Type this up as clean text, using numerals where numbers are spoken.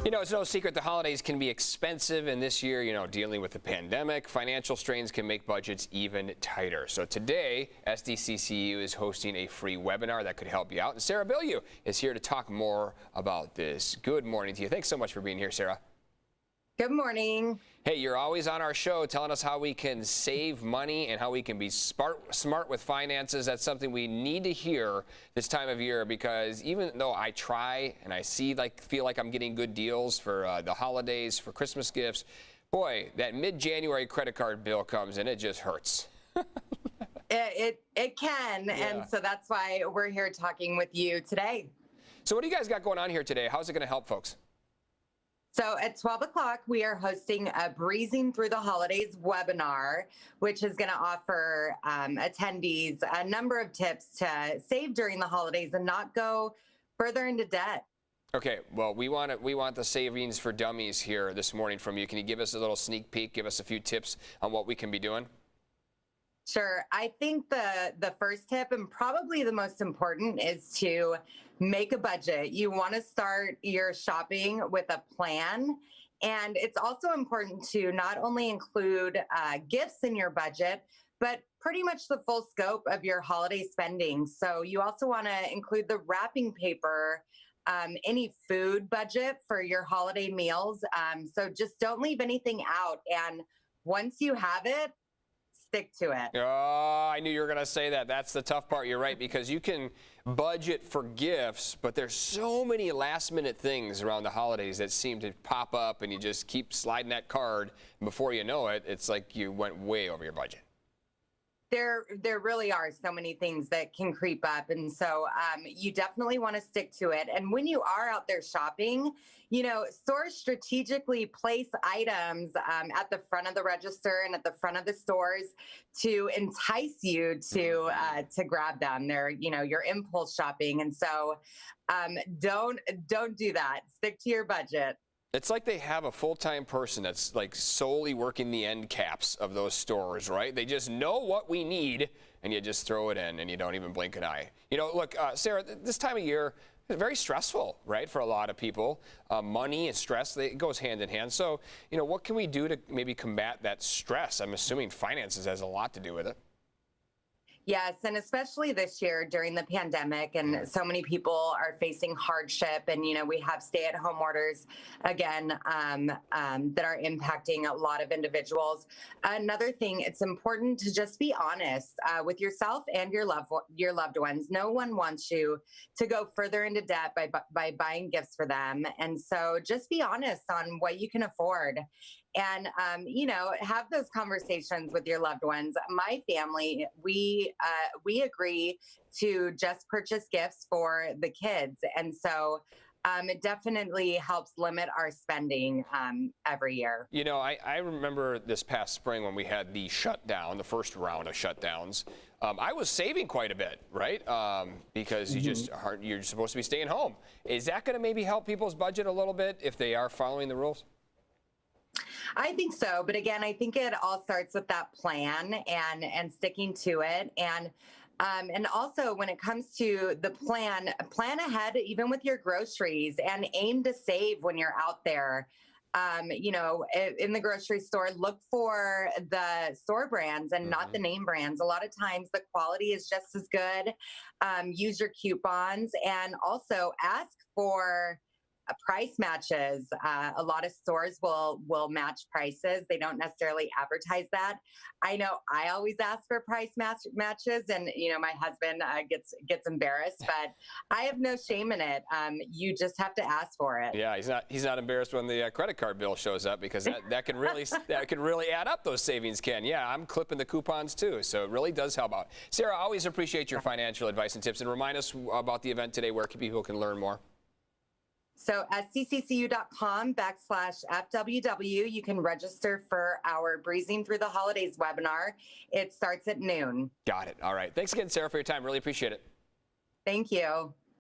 You know, it's no secret the holidays can be expensive, and this year, dealing with the pandemic, financial strains can make budgets even tighter. So today, SDCCU is hosting a free webinar that could help you out, and Sarah Bilyeu is here to talk more about this. Good morning to you. Thanks so much for being here, Sarah. Good morning. Hey, you're always on our show telling us how we can save money and how we can be smart with finances. That's something we need to hear this time of year, because even though I try and I feel like I'm getting good deals for the holidays, for Christmas gifts, boy, that mid-January credit card bill comes and it just hurts. It can, Yeah. and so that's why we're here talking with you today. So what do you guys got going on here today? How's it going to help folks? So at 12 o'clock, we are hosting a Breezing Through the Holidays webinar, which is going to offer attendees a number of tips to save during the holidays and not go further into debt. Okay, well, we want the savings for dummies here this morning from you. Can you give us a little sneak peek, give us a few tips on what we can be doing? Sure. I think the first tip, and probably the most important, is to make a budget. You want to start your shopping with a plan. And it's also important to not only include gifts in your budget, but pretty much the full scope of your holiday spending. So you also want to include the wrapping paper, any food budget for your holiday meals. So just don't leave anything out. And once you have it, stick to it. Oh, I knew you were going to say that. That's the tough part. You're right, because you can budget for gifts, but there's so many last-minute things around the holidays that seem to pop up, and you just keep sliding that card. And before you know it, it's like you went way over your budget. There really are so many things that can creep up. And so you definitely want to stick to it. And when you are out there shopping, stores strategically place items at the front of the register and at the front of the stores to entice you to grab them. They're, your impulse shopping. And so don't do that. Stick to your budget. It's like they have a full-time person that's like solely working the end caps of those stores, right? They just know what we need, and you just throw it in, and you don't even blink an eye. Look, Sarah, this time of year is very stressful, right, for a lot of people. Money and stress, it goes hand in hand. So, what can we do to maybe combat that stress? I'm assuming finances has a lot to do with it. Yes, and especially this year during the pandemic, and so many people are facing hardship, and we have stay-at-home orders again that are impacting a lot of individuals. Another thing, it's important to just be honest with yourself and your loved ones. No one wants you to go further into debt by buying gifts for them, and so just be honest on what you can afford. And, have those conversations with your loved ones. My family, we agree to just purchase gifts for the kids. And so it definitely helps limit our spending every year. I remember this past spring when we had the shutdown, the first round of shutdowns. I was saving quite a bit, right? Because you're supposed to be staying home. Is that going to maybe help people's budget a little bit if they are following the rules? I think so. But again, I think it all starts with that plan and sticking to it. And also when it comes to the plan ahead, even with your groceries, and aim to save when you're out there. In the grocery store, look for the store brands and not the name brands. A lot of times the quality is just as good. Use your coupons, and also ask for price matches. A lot of stores will match prices. They don't necessarily advertise that. I know I always ask for price matches, and my husband gets embarrassed, but I have no shame in it. You just have to ask for it. Yeah, he's not embarrassed when the credit card bill shows up, because that can really add up. Those savings can. Yeah, I'm clipping the coupons too, so it really does help out. Sarah, I always appreciate your financial advice and tips, and remind us about the event today, where people can learn more. So SDCCU.com/FWW, you can register for our Breezing Through the Holidays webinar. It starts at noon. Got it. All right. Thanks again, Sarah, for your time. Really appreciate it. Thank you.